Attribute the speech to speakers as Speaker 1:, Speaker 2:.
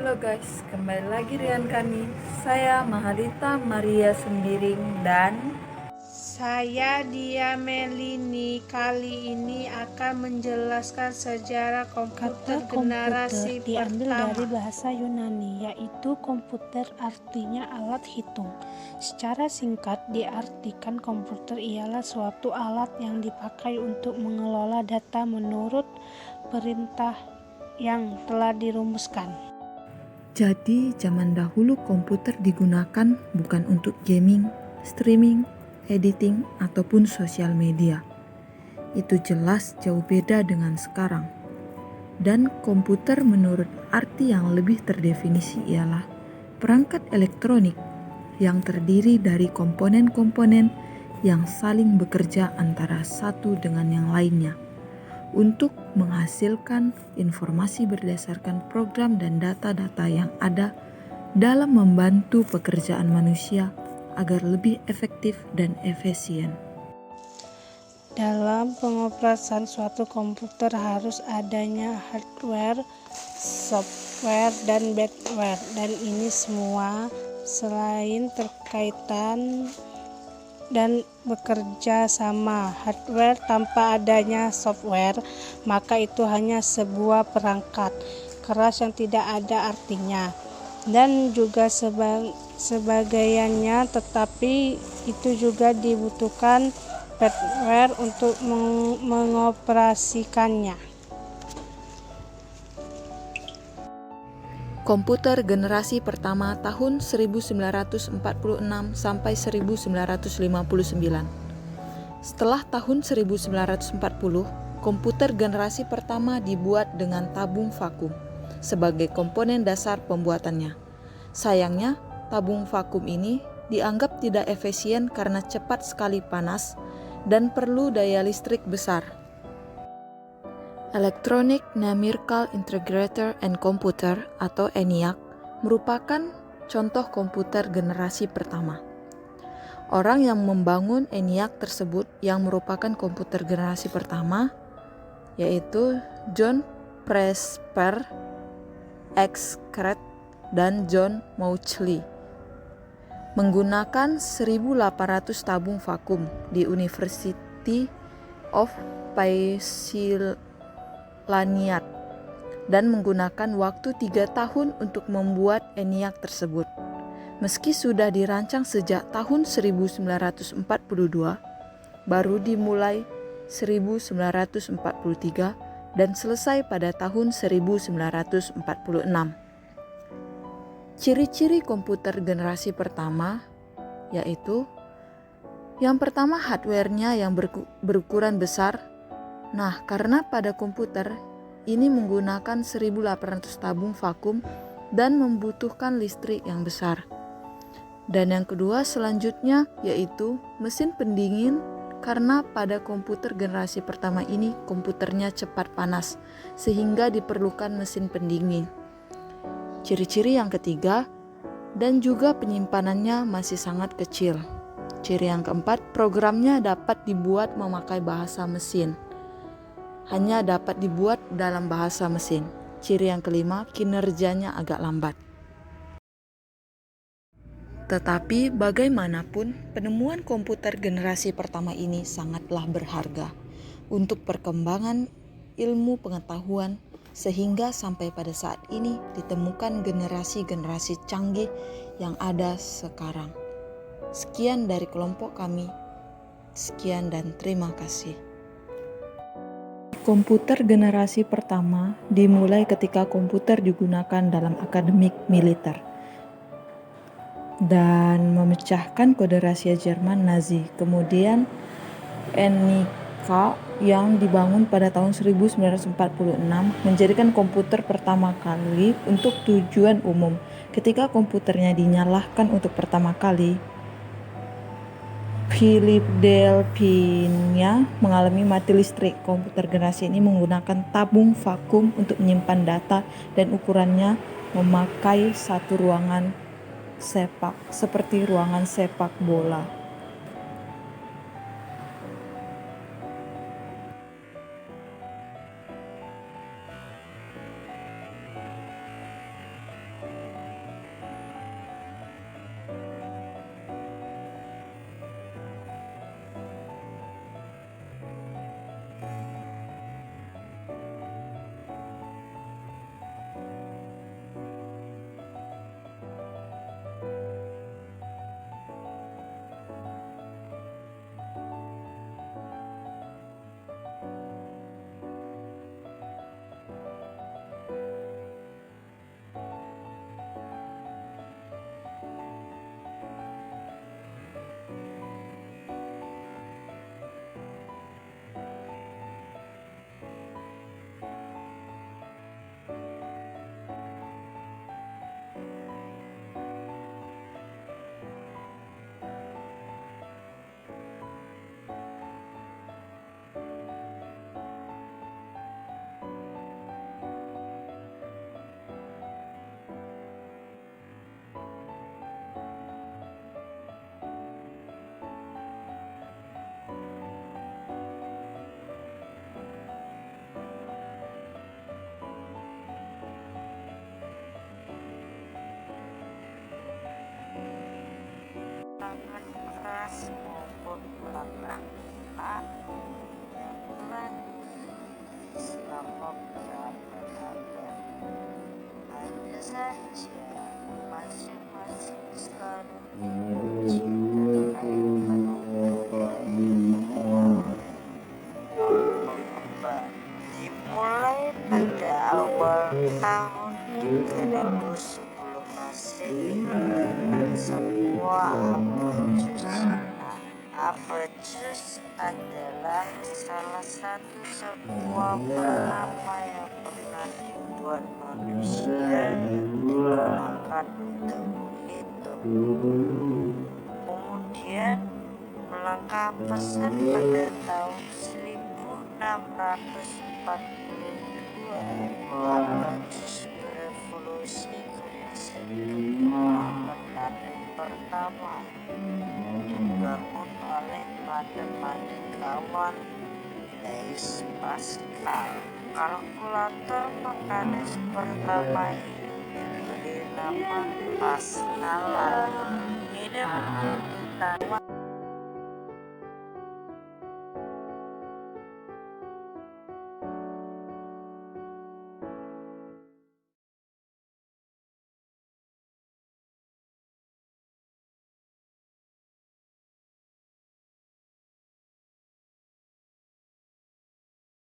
Speaker 1: Halo guys, kembali lagi dengan kami. Saya Mahardita Maria Sembiring dan
Speaker 2: Saya Dia Melini. Kali ini akan menjelaskan sejarah komputer
Speaker 3: Kata
Speaker 2: generasi
Speaker 3: komputer diambil
Speaker 2: pertama.
Speaker 3: dari bahasa Yunani, yaitu komputer artinya alat hitung. Secara singkat diartikan komputer ialah suatu alat yang dipakai untuk mengelola data menurut perintah yang telah dirumuskan.
Speaker 1: jadi zaman dahulu komputer digunakan bukan untuk gaming, streaming, editing, ataupun sosial media. Itu jelas jauh beda dengan sekarang. Dan komputer menurut arti yang lebih terdefinisi ialah perangkat elektronik yang terdiri dari komponen-komponen yang saling bekerja antara satu dengan yang lainnya untuk menghasilkan informasi berdasarkan program dan data-data yang ada dalam membantu pekerjaan manusia agar lebih efektif dan efisien.
Speaker 2: Dalam pengoperasian suatu komputer harus adanya hardware, software, dan badware. Dan ini semua selain terkaitan dan bekerja sama. Hardware tanpa adanya software, maka itu hanya sebuah perangkat keras yang tidak ada artinya. Dan juga sebagainya, tetapi itu juga dibutuhkan hardware untuk mengoperasikannya.
Speaker 1: Komputer generasi pertama tahun 1946 sampai 1959. Setelah tahun 1940, komputer generasi pertama dibuat dengan tabung vakum sebagai komponen dasar pembuatannya. Sayangnya, tabung vakum ini dianggap tidak efisien karena cepat sekali panas dan perlu daya listrik besar. Electronic Numerical Integrator and Computer atau ENIAC merupakan contoh komputer generasi pertama. Orang yang membangun ENIAC tersebut yang merupakan komputer generasi pertama yaitu John Presper, X. Kret, dan John Mauchly menggunakan 1.800 tabung vakum di University of Pennsylvania dan menggunakan waktu 3 tahun untuk membuat ENIAC tersebut. Meski sudah dirancang sejak tahun 1942, baru dimulai 1943 dan selesai pada tahun 1946. Ciri-ciri komputer generasi pertama yaitu yang pertama hardware-nya yang berukuran besar. Nah, karena pada komputer ini menggunakan 1.800 tabung vakum dan membutuhkan listrik yang besar. Dan yang kedua selanjutnya yaitu mesin pendingin, karena pada komputer generasi pertama ini komputernya cepat panas sehingga diperlukan mesin pendingin. Ciri-ciri yang ketiga, dan juga penyimpanannya masih sangat kecil. Ciri yang keempat, programnya dapat dibuat memakai bahasa mesin. Hanya dapat dibuat dalam bahasa mesin. Ciri yang kelima, kinerjanya agak lambat. Tetapi bagaimanapun, penemuan komputer generasi pertama ini sangatlah berharga untuk perkembangan ilmu pengetahuan sehingga sampai pada saat ini ditemukan generasi-generasi canggih yang ada sekarang. Sekian dari kelompok kami. Sekian dan terima kasih. Komputer generasi pertama dimulai ketika komputer digunakan dalam akademik militer dan memecahkan kode rahasia Jerman Nazi. Kemudian ENIAC yang dibangun pada tahun 1946 menjadikan komputer pertama kali untuk tujuan umum. Ketika komputernya dinyalakan untuk pertama kali, Philadelphia mengalami mati listrik. Komputer generasi ini menggunakan tabung vakum untuk menyimpan data dan ukurannya memakai satu ruangan seperti ruangan sepak bola.
Speaker 4: atas maupun belakang. Ukuran selama berabad-abad. Hanya saja masing-masing selalu menciptakan dimulai pada awal tahun 3000 sebelum Masehi, sebuah Apercus adalah salah satu sebuah bernama yang pernah dibuat manusia yang digunakan untuk menghitung. Kemudian melangkah pesat pada tahun 1642, Apercus berevolusi menjadi matahari pertama dibangun oleh matematika Blaise Pascal. Kalkulator mekanis pertama ini diberi nama Pascalan. Ini menunjukkan